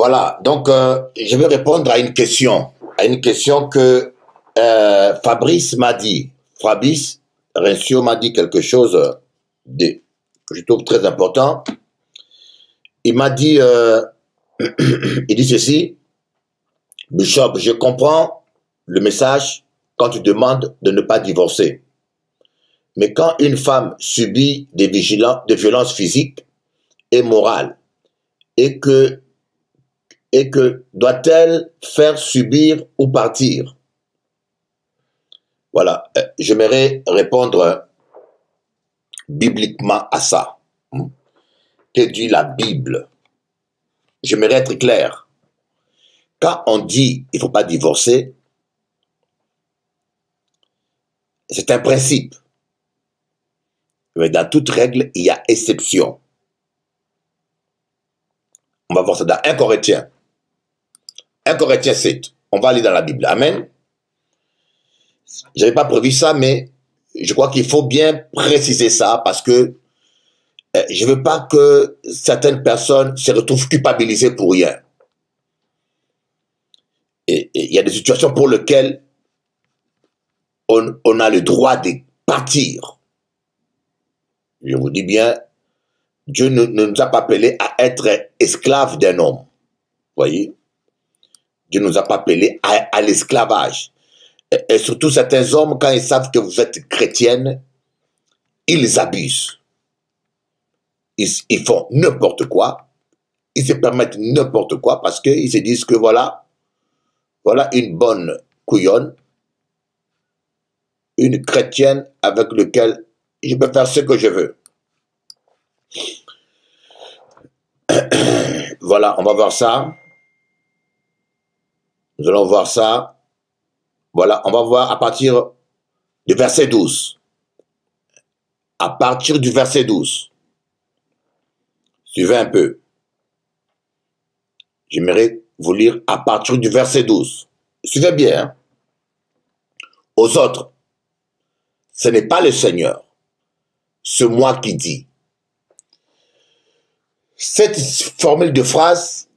Voilà, donc je vais répondre à une question que Fabrice m'a dit. Fabrice Rencio m'a dit quelque chose que je trouve très important. Il m'a dit, il dit ceci, Bishop, je comprends le message quand tu demandes de ne pas divorcer. Mais quand une femme subit des violences physiques et morales, et que doit-elle faire subir ou partir? Voilà, j'aimerais répondre bibliquement à ça. Que dit la Bible? J'aimerais être clair. Quand on dit il ne faut pas divorcer, c'est un principe. Mais dans toute règle, il y a exception. On va voir ça dans 1 Corinthiens. 1 Corinthiens 7. On va aller dans la Bible. Amen. Je n'avais pas prévu ça, mais je crois qu'il faut bien préciser ça parce que je ne veux pas que certaines personnes se retrouvent culpabilisées pour rien. Et il y a des situations pour lesquelles on a le droit de partir. Je vous dis bien, Dieu ne nous a pas appelés à être esclaves d'un homme. Voyez? Dieu ne nous a pas appelés à l'esclavage. Et surtout certains hommes, quand ils savent que vous êtes chrétienne, ils abusent. Ils font n'importe quoi. Ils se permettent n'importe quoi parce qu'ils se disent que voilà une bonne couillonne, une chrétienne avec laquelle je peux faire ce que je veux. Voilà, on va voir ça. Nous allons voir ça. Voilà, on va voir à partir du verset 12. À partir du verset 12. Suivez un peu. J'aimerais vous lire à partir du verset 12. Suivez bien. Hein? Aux autres, ce n'est pas le Seigneur, c'est moi qui dis. Cette formule de phrase,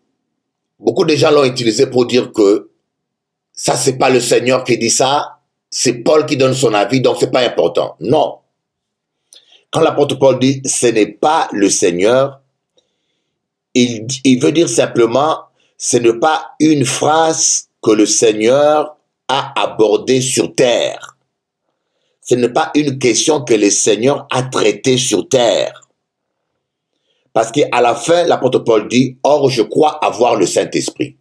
beaucoup de gens l'ont utilisée pour dire que ça, c'est pas le Seigneur qui dit ça, c'est Paul qui donne son avis, donc c'est pas important. Non. Quand l'apôtre Paul dit ce n'est pas le Seigneur, il veut dire simplement ce n'est pas une phrase que le Seigneur a abordée sur terre. Ce n'est pas une question que le Seigneur a traitée sur terre. Parce qu'à la fin, l'apôtre Paul dit « Or, je crois avoir le Saint-Esprit ».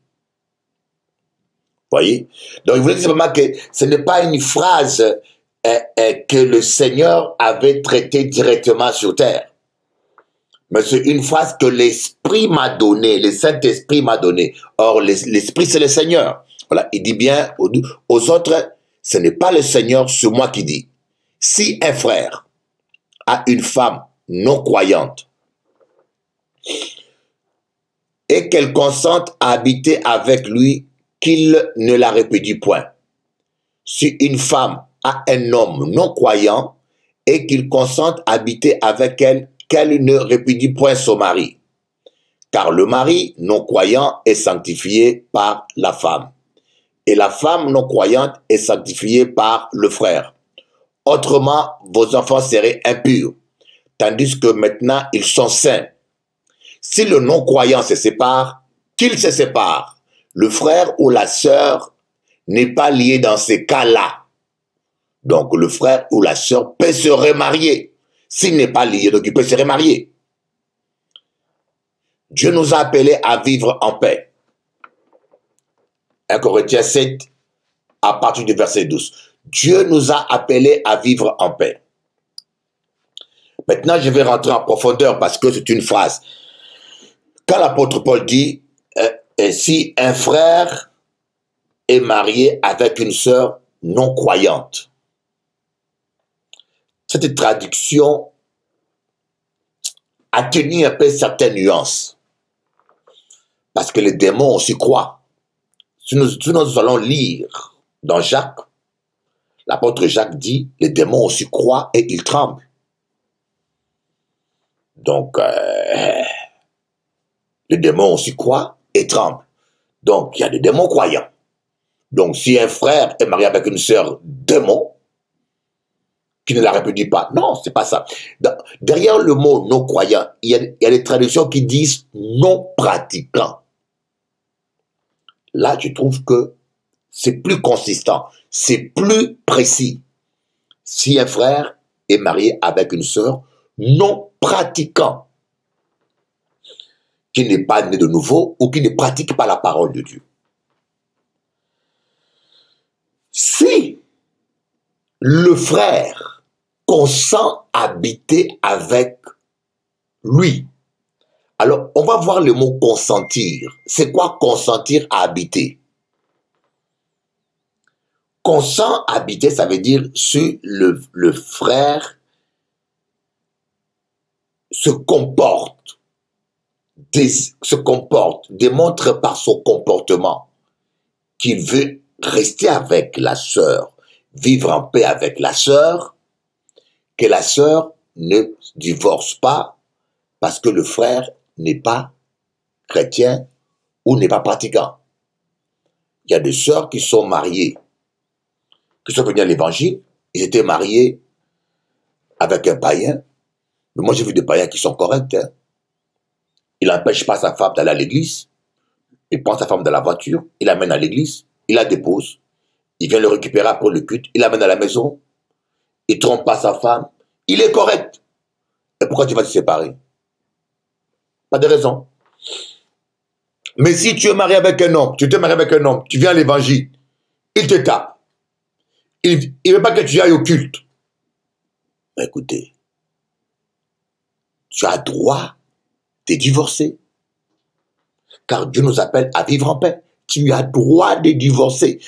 Voyez? Donc, il voulait dire simplement que ce n'est pas une phrase que le Seigneur avait traitée directement sur terre. Mais c'est une phrase que l'Esprit m'a donnée, le Saint-Esprit m'a donnée. Or, l'Esprit, c'est le Seigneur. Voilà, il dit bien aux autres, ce n'est pas le Seigneur, c'est moi qui dis. Si un frère a une femme non croyante et qu'elle consente à habiter avec lui, qu'il ne la répudie point. Si une femme a un homme non croyant et qu'il consente à habiter avec elle, qu'elle ne répudie point son mari. Car le mari non croyant est sanctifié par la femme, et la femme non croyante est sanctifiée par le frère. Autrement, vos enfants seraient impurs, tandis que maintenant ils sont saints. Si le non-croyant se sépare, qu'il se sépare. Le frère ou la sœur n'est pas lié dans ces cas-là. Donc le frère ou la sœur peut se remarier. S'il n'est pas lié, donc il peut se remarier. Dieu nous a appelés à vivre en paix. 1 Corinthiens 7, à partir du verset 12. Dieu nous a appelés à vivre en paix. Maintenant, je vais rentrer en profondeur parce que c'est une phrase. Quand l'apôtre Paul dit si un frère est marié avec une sœur non croyante, cette traduction a tenu un peu certaines nuances. Parce que les démons aussi croient. Si nous allons lire dans Jacques, l'apôtre Jacques dit, les démons aussi croient et ils tremblent. Donc, les démons aussi croient et tremble. Donc, il y a des démons croyants. Donc, si un frère est marié avec une sœur démon, qui ne la répudie pas. Non, c'est pas ça. Derrière le mot non-croyant, il y a des traductions qui disent non-pratiquant. Là, je trouve que c'est plus consistant, c'est plus précis. Si un frère est marié avec une sœur non-pratiquant, qui n'est pas né de nouveau ou qui ne pratique pas la parole de Dieu. Si le frère consent habiter avec lui, alors on va voir le mot consentir. C'est quoi consentir à habiter? Consent à habiter, ça veut dire si le frère se comporte, démontre par son comportement qu'il veut rester avec la sœur, vivre en paix avec la sœur, que la sœur ne divorce pas parce que le frère n'est pas chrétien ou n'est pas pratiquant. Il y a des sœurs qui sont mariées, qui sont venues à l'évangile, ils étaient mariés avec un païen, mais moi j'ai vu des païens qui sont corrects. Hein. Il n'empêche pas sa femme d'aller à l'église, il prend sa femme dans la voiture, il l'amène à l'église, il la dépose, il vient le récupérer après le culte, il l'amène à la maison, il ne trompe pas sa femme, il est correct. Et pourquoi tu vas te séparer? Pas de raison. Mais si tu es marié avec un homme, tu viens à l'évangile, il te tape. Il ne veut pas que tu ailles au culte. Mais écoutez, tu as droit de divorcer. Car Dieu nous appelle à vivre en paix. Tu as droit de divorcer.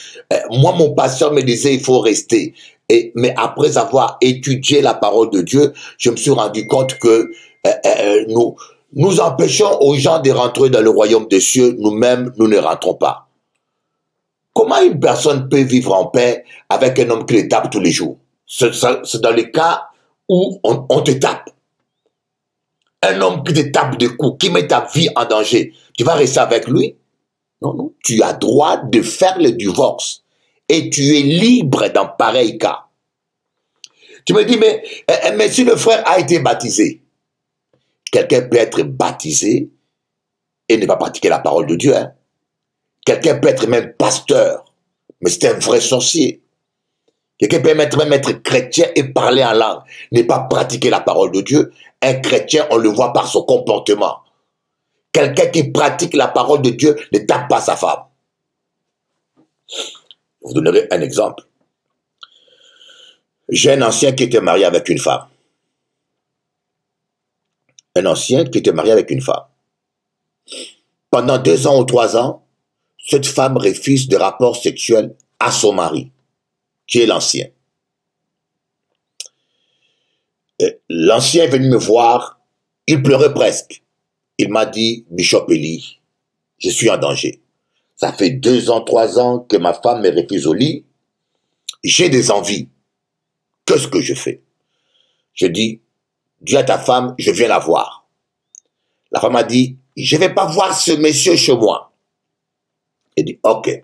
Moi, mon pasteur me disait, il faut rester. Mais après avoir étudié la parole de Dieu, je me suis rendu compte que nous empêchons aux gens de rentrer dans le royaume des cieux. Nous-mêmes, nous ne rentrons pas. Comment une personne peut vivre en paix avec un homme qui le tape tous les jours? C'est dans le cas où on te tape. Un homme qui te tape des coups, qui met ta vie en danger, tu vas rester avec lui? Non, non. Tu as droit de faire le divorce. Et tu es libre dans pareil cas. Tu me dis, mais si le frère a été baptisé, quelqu'un peut être baptisé et ne pas pratiquer la parole de Dieu. Hein? Quelqu'un peut être même pasteur, mais c'est un vrai sorcier. Quelqu'un peut même être chrétien et parler en langue, ne pas pratiquer la parole de Dieu. Un chrétien, on le voit par son comportement. Quelqu'un qui pratique la parole de Dieu ne tape pas sa femme. Je vous donnerai un exemple. J'ai un ancien qui était marié avec une femme. Un ancien qui était marié avec une femme. Pendant 2 ans ou 3 ans, cette femme refuse des rapports sexuels à son mari, qui est l'ancien. L'ancien est venu me voir, il pleurait presque. Il m'a dit, Bishop Eli, je suis en danger. Ça fait 2 ans, 3 ans que ma femme me refuse au lit. J'ai des envies. Qu'est-ce que je fais? Je dis, dis à ta femme, je viens la voir. La femme a dit, je ne vais pas voir ce monsieur chez moi. Il dit, ok.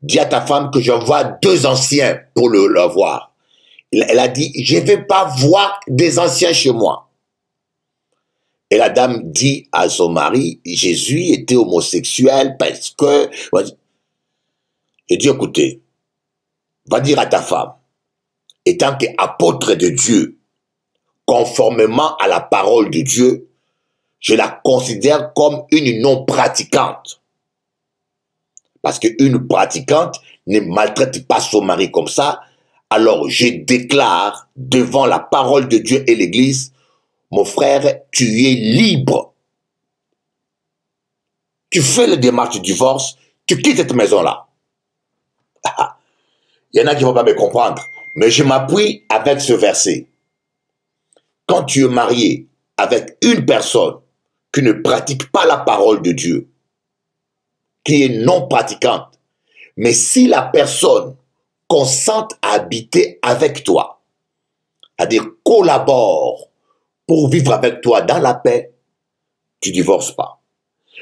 Dis à ta femme que j'envoie 2 anciens pour le voir. Elle a dit, je ne vais pas voir des anciens chez moi. Et la dame dit à son mari, Jésus était homosexuel parce que... Je dis, écoutez, va dire à ta femme, étant qu'apôtre de Dieu, conformément à la parole de Dieu, je la considère comme une non-pratiquante. Parce qu'une pratiquante ne maltraite pas son mari comme ça. Alors je déclare devant la parole de Dieu et l'Église, mon frère, tu es libre. Tu fais le démarche du divorce, tu quittes cette maison-là. Il y en a qui ne vont pas me comprendre, mais je m'appuie avec ce verset. Quand tu es marié avec une personne qui ne pratique pas la parole de Dieu, qui est non pratiquante, mais si la personne consente à habiter avec toi, c'est-à-dire collabore pour vivre avec toi dans la paix, tu ne divorces pas.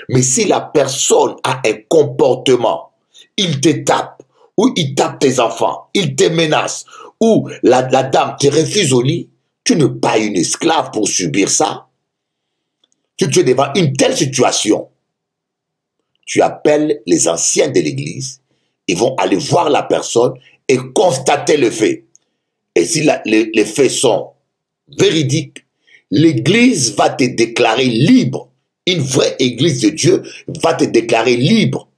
Mais si la personne a un comportement, il te tape, ou il tape tes enfants, il te menace, ou la dame te refuse au lit, tu n'es pas une esclave pour subir ça. Si tu es devant une telle situation, tu appelles les anciens de l'église, ils vont aller voir la personne et constater le fait. Et si les faits sont véridiques, l'église va te déclarer libre. Une vraie église de Dieu va te déclarer libre.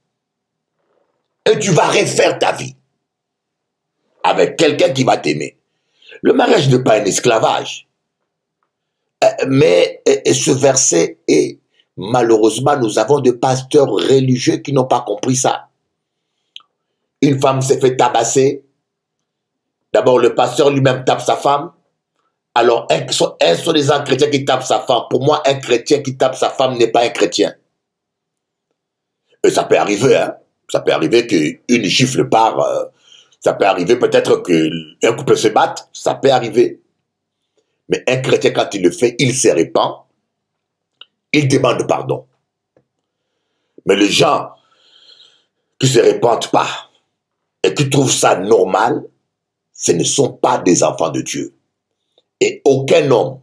Et tu vas refaire ta vie avec quelqu'un qui va t'aimer. Le mariage n'est pas un esclavage. Mais ce verset est, malheureusement, nous avons des pasteurs religieux qui n'ont pas compris ça. Une femme s'est fait tabasser. D'abord, le pasteur lui-même tape sa femme. Alors, un soi-disant chrétien qui tape sa femme, pour moi, un chrétien qui tape sa femme n'est pas un chrétien. Et ça peut arriver, hein. Ça peut arriver qu'une gifle part, ça peut arriver peut-être qu'un couple se batte, ça peut arriver. Mais un chrétien, quand il le fait, il se répand, il demande pardon. Mais les gens qui ne se répandent pas et qui trouvent ça normal, ce ne sont pas des enfants de Dieu. Et aucun homme,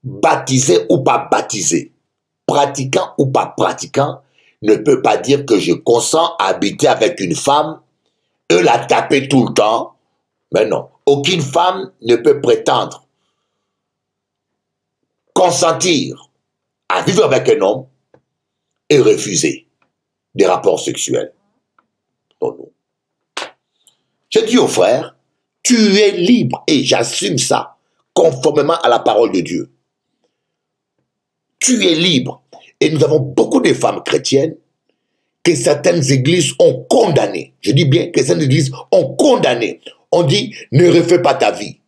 baptisé ou pas baptisé, pratiquant ou pas pratiquant, ne peut pas dire que je consens à habiter avec une femme et la taper tout le temps. Mais non, aucune femme ne peut prétendre consentir à vivre avec un homme et refuser des rapports sexuels. Non, non. Je dis aux frères, tu es libre et j'assume ça, conformément à la parole de Dieu. Tu es libre. Et nous avons beaucoup de femmes chrétiennes que certaines églises ont condamnées. Je dis bien que certaines églises ont condamné. On dit, ne refais pas ta vie.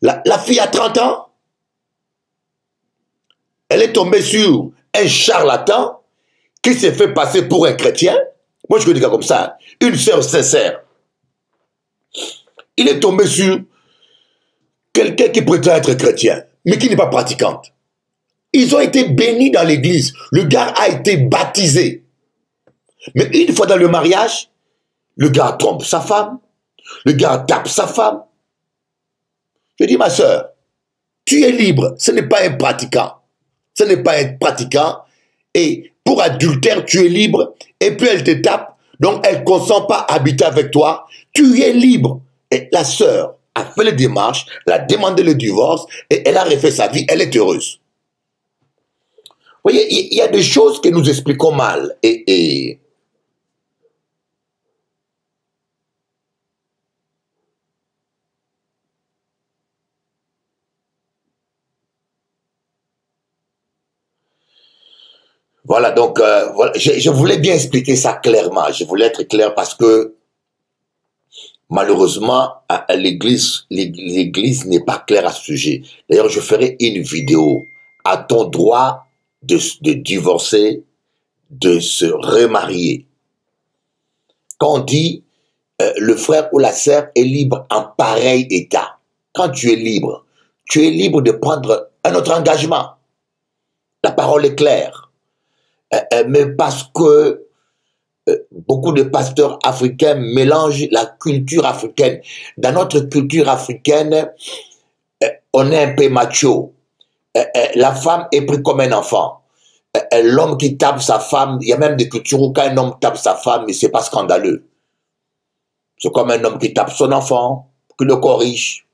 La fille a 30 ans. Elle est tombée sur un charlatan qui s'est fait passer pour un chrétien. Moi, je connais des gars comme ça. Une sœur sincère. Il est tombé sur quelqu'un qui prétend être chrétien, mais qui n'est pas pratiquante. Ils ont été bénis dans l'église. Le gars a été baptisé. Mais une fois dans le mariage, le gars trompe sa femme. Le gars tape sa femme. Je dis, ma sœur, tu es libre. Ce n'est pas un pratiquant. Ce n'est pas un pratiquant. Et pour adultère, tu es libre. Et puis elle te tape. Donc elle ne consent pas à habiter avec toi. Tu es libre. Et la sœur a fait les démarches, elle a demandé le divorce et elle a refait sa vie. Elle est heureuse. Vous voyez, il y a des choses que nous expliquons mal. Et voilà, donc voilà, je voulais bien expliquer ça clairement. Je voulais être clair parce que malheureusement, l'église n'est pas claire à ce sujet. D'ailleurs, je ferai une vidéo. A-t-on droit de divorcer, de se remarier? Quand on dit le frère ou la sœur est libre en pareil état, quand tu es libre de prendre un autre engagement. La parole est claire. Mais parce que beaucoup de pasteurs africains mélangent la culture africaine. Dans notre culture africaine, on est un peu macho. La femme est prise comme un enfant. L'homme qui tape sa femme, il y a même des cultures où quand un homme tape sa femme, c'est pas scandaleux. C'est comme un homme qui tape son enfant, qui le corrige.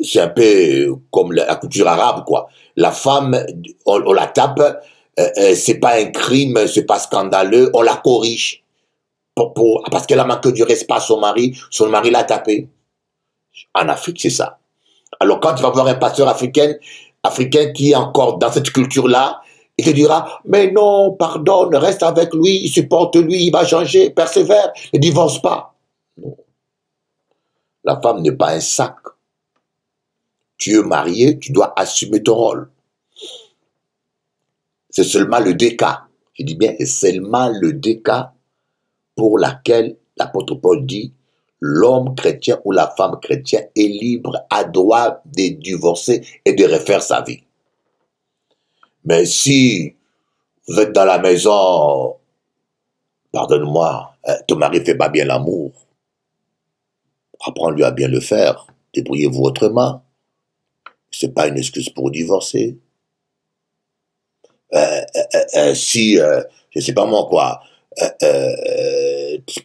C'est un peu comme la culture arabe, quoi. La femme, on la tape, c'est pas un crime, c'est pas scandaleux, on la corrige. Parce qu'elle a manqué du respect à son mari l'a tapé. En Afrique, c'est ça. Alors quand tu vas voir un pasteur africain qui est encore dans cette culture-là, il te dira, mais non, pardonne, reste avec lui, supporte-lui, il va changer, persévère, ne divorce pas. Non. La femme n'est pas un sac. Tu es marié, tu dois assumer ton rôle. C'est seulement le cas. Je dis bien, c'est seulement le cas pour laquelle l'apôtre Paul dit l'homme chrétien ou la femme chrétienne est libre, a droit de divorcer et de refaire sa vie. Mais si Vous êtes dans la maison, pardonne-moi, ton mari ne fait pas bien l'amour. Apprends-lui à bien le faire. Débrouillez-vous autrement. Ce n'est pas une excuse pour divorcer. Si, je ne sais pas moi quoi,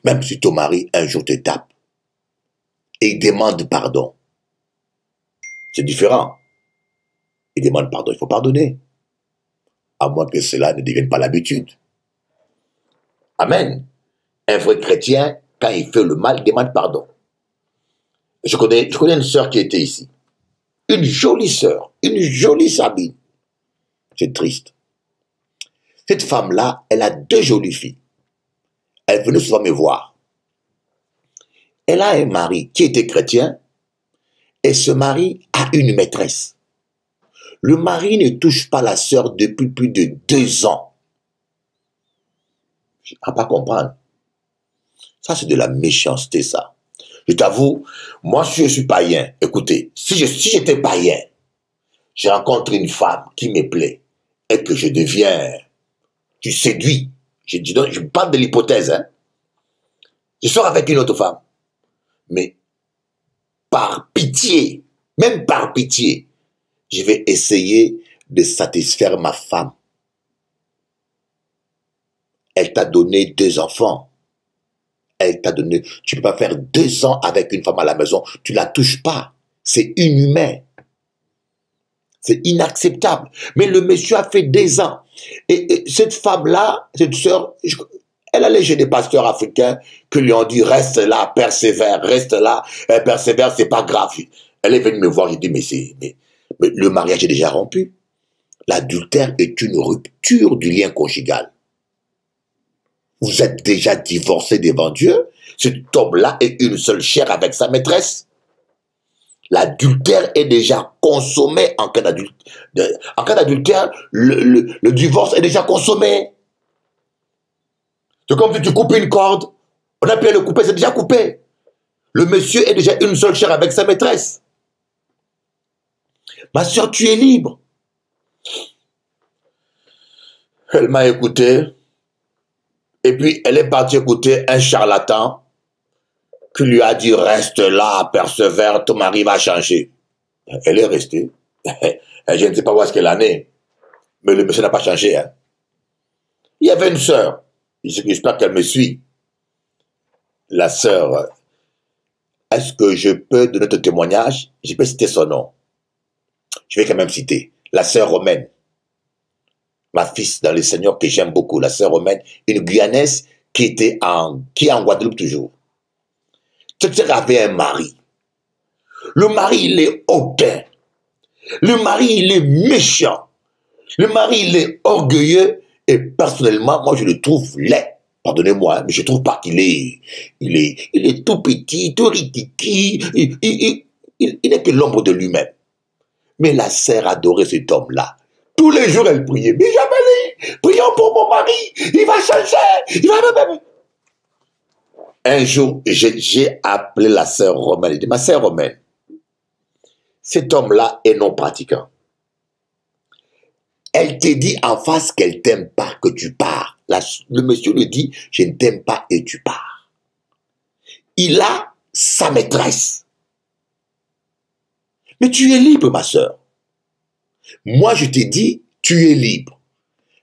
même si ton mari un jour te tape et il demande pardon, c'est différent. Il demande pardon, il faut pardonner. À moins que cela ne devienne pas l'habitude. Amen. Un vrai chrétien, quand il fait le mal, demande pardon. Je connais une sœur qui était ici. Une jolie sœur, une jolie Sabine. C'est triste. Cette femme-là, elle a 2 jolies filles. Elle venait souvent me voir. Elle a un mari qui était chrétien et ce mari a une maîtresse. Le mari ne touche pas la sœur depuis plus de 2 ans. Je ne peux pas comprendre. Ça, c'est de la méchanceté, ça. Je t'avoue, moi, si je suis païen, écoutez, si j'étais païen, j'ai rencontré une femme qui me plaît et que je deviens, tu séduis. Je parle de l'hypothèse, hein. Je sors avec une autre femme. Mais par pitié, même par pitié, je vais essayer de satisfaire ma femme. Elle t'a donné 2 enfants. Elle t'a donné... Tu ne peux pas faire 2 ans avec une femme à la maison. Tu ne la touches pas. C'est inhumain. C'est inacceptable. Mais le monsieur a fait 2 ans. Et cette femme-là, cette sœur, elle allait chez des pasteurs africains qui lui ont dit « Reste là, persévère, reste là, persévère, c'est pas grave. » Elle est venue me voir, j'ai dit « mais le mariage est déjà rompu. L'adultère est une rupture du lien conjugal. Vous êtes déjà divorcé devant Dieu. Cet homme-là est une seule chair avec sa maîtresse. L'adultère est déjà consommé en cas d'adultère. En cas d'adultère, le divorce est déjà consommé. C'est comme si tu coupes une corde. On a pu le couper, c'est déjà coupé. Le monsieur est déjà une seule chair avec sa maîtresse. Ma soeur, tu es libre. Elle m'a écouté. Et puis, elle est partie écouter un charlatan qui lui a dit « Reste là, persévère, ton mari va changer. » Elle est restée. Je ne sais pas où est-ce qu'elle en est. Mais le monsieur n'a pas changé. Hein. Il y avait une sœur. J'espère qu'elle me suit. La sœur, est-ce que je peux donner ton témoignage? Je peux citer son nom. Je vais quand même citer. La sœur Romaine. Ma fils dans le Seigneur que j'aime beaucoup, la sœur Romaine, une Guyanaise qui est en Guadeloupe toujours. Cette sœur avait un mari. Le mari, il est hautain. Le mari, il est méchant. Le mari, il est orgueilleux. Et personnellement, moi, je le trouve laid. Pardonnez-moi, mais je trouve pas qu'il est... Il est tout petit, tout ritiki. Il n'est que l'ombre de lui-même. Mais la sœur adorait cet homme-là. Tous les jours, elle priait. Mais Jamali, prions pour mon mari. Il va changer. Il va... Un jour, j'ai appelé la sœur Romaine. J'ai dit, ma sœur Romaine, cet homme-là est non pratiquant. Elle te dit en face qu'elle t'aime pas, que tu pars. Le monsieur lui dit, je ne t'aime pas et tu pars. Il a sa maîtresse. Mais tu es libre, ma sœur. Moi, je t'ai dit, tu es libre.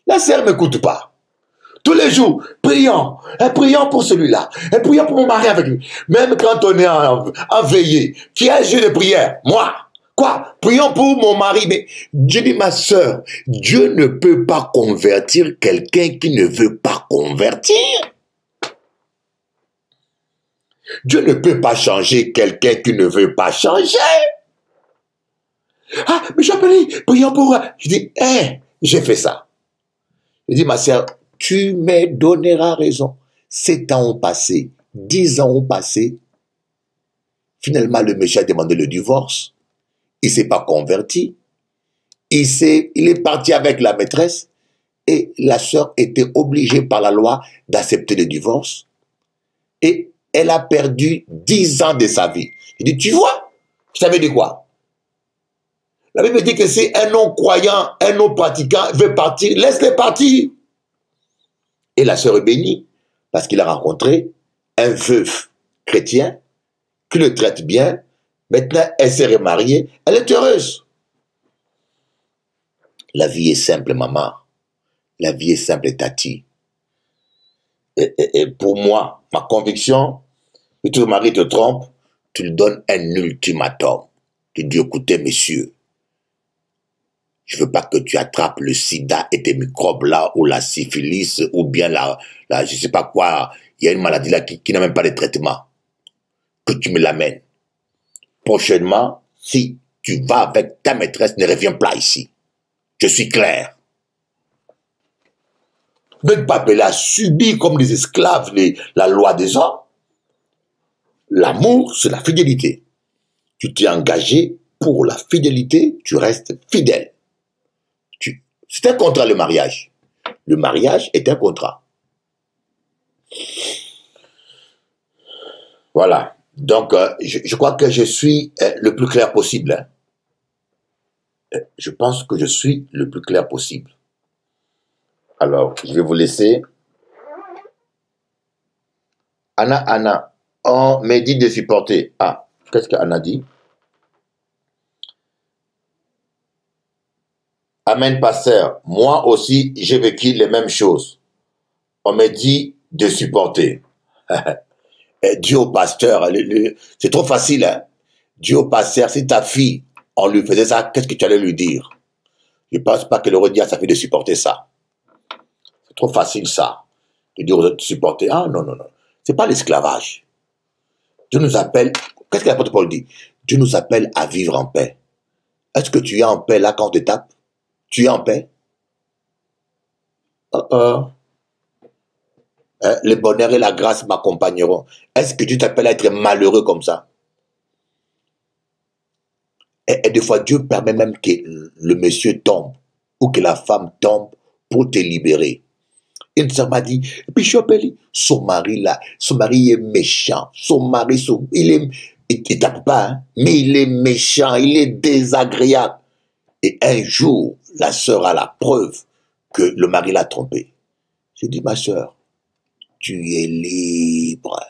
La sœur ne m'écoute pas. Tous les jours, prions pour celui-là, prions pour mon mari avec lui. Même quand on est en veillée, qui a un jeu de prière, moi, quoi, prions pour mon mari. Mais je dis, ma sœur, Dieu ne peut pas convertir quelqu'un qui ne veut pas convertir. Dieu ne peut pas changer quelqu'un qui ne veut pas changer. Ah, mais j'ai appelé, prions pour... Je dis, j'ai fait ça. Je dis, ma sœur, tu me donneras raison. 7 ans ont passé, 10 ans ont passé. Finalement, le monsieur a demandé le divorce. Il ne s'est pas converti. Il est parti avec la maîtresse et la sœur était obligée par la loi d'accepter le divorce. Et elle a perdu 10 ans de sa vie. Je dis, tu vois, je t'avais dit quoi? La Bible dit que si un non-croyant, un non-pratiquant veut partir, laisse-les partir. Et la sœur est bénie parce qu'il a rencontré un veuf chrétien qui le traite bien. Maintenant, elle s'est remariée, elle est heureuse. La vie est simple, maman. La vie est simple, tati. Et pour moi, ma conviction, si ton mari te trompe, tu lui donnes un ultimatum. Tu dis, écoutez, messieurs, je veux pas que tu attrapes le sida et tes microbes là, ou la syphilis, ou bien je sais pas quoi, il y a une maladie là qui n'a même pas de traitement. Que tu me l'amènes. Prochainement, si tu vas avec ta maîtresse, ne reviens pas ici. Je suis clair. Ne pas appeler à subir comme des esclaves la loi des hommes. L'amour, c'est la fidélité. Tu t'es engagé pour la fidélité, tu restes fidèle. C'est un contrat, le mariage. Le mariage est un contrat. Voilà. Donc, je crois que je suis le plus clair possible. Je pense que je suis le plus clair possible. Alors, je vais vous laisser. Anna, on m'a dit de supporter. Ah, qu'est-ce qu'Anna dit? Amen, pasteur. Moi aussi, j'ai vécu les mêmes choses. On m'a dit de supporter. Dieu au pasteur, c'est trop facile. Hein? Dieu au pasteur, si ta fille, on lui faisait ça, qu'est-ce que tu allais lui dire? Je ne pense pas qu'elle aurait dit à sa fille de supporter ça. C'est trop facile ça. De dire aux autres de supporter. Ah non. Ce n'est pas l'esclavage. Dieu nous appelle, qu'est-ce que l'apôtre Paul dit? Dieu nous appelle à vivre en paix. Est-ce que tu es en paix là quand on te tape? Tu es en paix? Le bonheur et la grâce m'accompagneront. Est-ce que Dieu t'appelle à être malheureux comme ça? Et des fois, Dieu permet même que le monsieur tombe ou que la femme tombe pour te libérer. Une sœur m'a dit, Bishop Eli, son mari est méchant. Son mari, il tape pas, hein, mais il est méchant, il est désagréable. Et un jour, la sœur a la preuve que le mari l'a trompée. J'ai dit, ma sœur, tu es libre.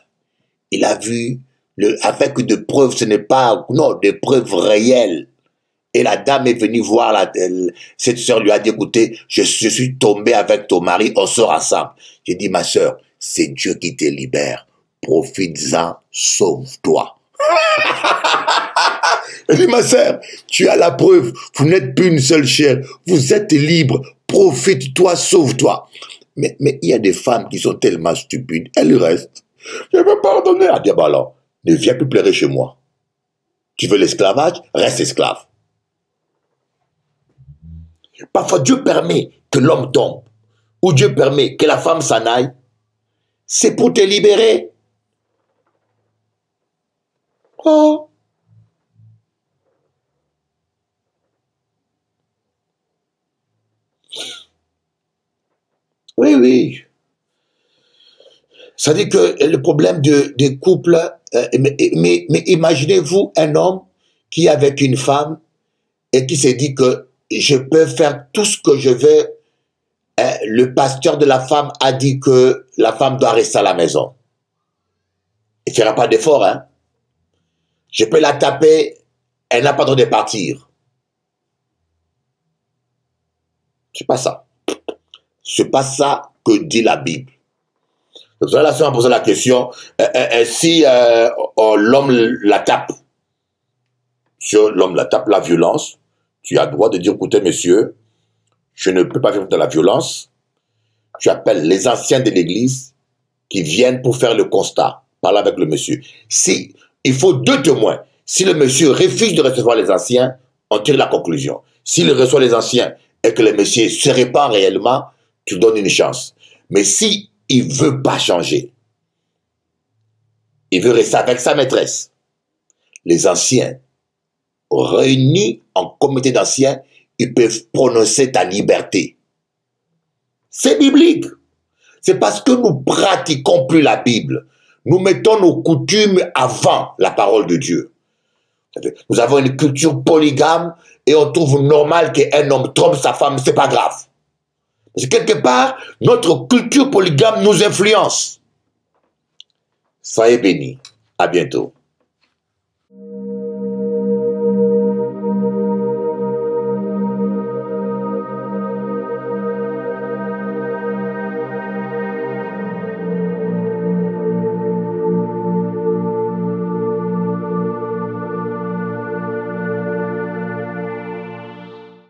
Il a vu, avec de preuves, ce n'est pas, non, des preuves réelles. Et la dame est venue voir, cette sœur lui a dit, écoutez, je suis tombé avec ton mari, on sort ensemble. J'ai dit, ma sœur, c'est Dieu qui te libère. Profites-en, sauve-toi. J'ai dit, ma sœur, tu as la preuve, vous n'êtes plus une seule chair, vous êtes libre, profite-toi, sauve-toi. Mais il y a des femmes qui sont tellement stupides, elles restent. Je veux pardonner. Elle dit, bah alors, ne viens plus pleurer chez moi. Tu veux l'esclavage? Reste esclave. Parfois, Dieu permet que l'homme tombe, ou Dieu permet que la femme s'en aille. C'est pour te libérer. Oh. Oui. Ça dit que le problème des couples, mais imaginez-vous un homme qui est avec une femme et qui s'est dit que je peux faire tout ce que je veux. Le pasteur de la femme a dit que la femme doit rester à la maison. Il ne fera pas d'effort, hein. Je peux la taper, elle n'a pas le droit de partir. C'est pas ça. C'est pas ça que dit la Bible. Donc là, si on pose la question, si l'homme la tape, si l'homme la tape, la violence, tu as le droit de dire, écoutez, monsieur, je ne peux pas vivre dans la violence. Tu appelles les anciens de l'église qui viennent pour faire le constat, parler avec le monsieur. Si il faut 2 témoins. Si le monsieur refuse de recevoir les anciens, on tire la conclusion. S'il reçoit les anciens et que le monsieur se répand réellement, tu donnes une chance. Mais si il ne veut pas changer, il veut rester avec sa maîtresse, les anciens, réunis en comité d'anciens, ils peuvent prononcer ta liberté. C'est biblique. C'est parce que nous pratiquons plus la Bible. Nous mettons nos coutumes avant la parole de Dieu. Nous avons une culture polygame et on trouve normal qu'un homme trompe sa femme, c'est pas grave. Parce que quelque part, notre culture polygame nous influence. Soyez bénis. À bientôt.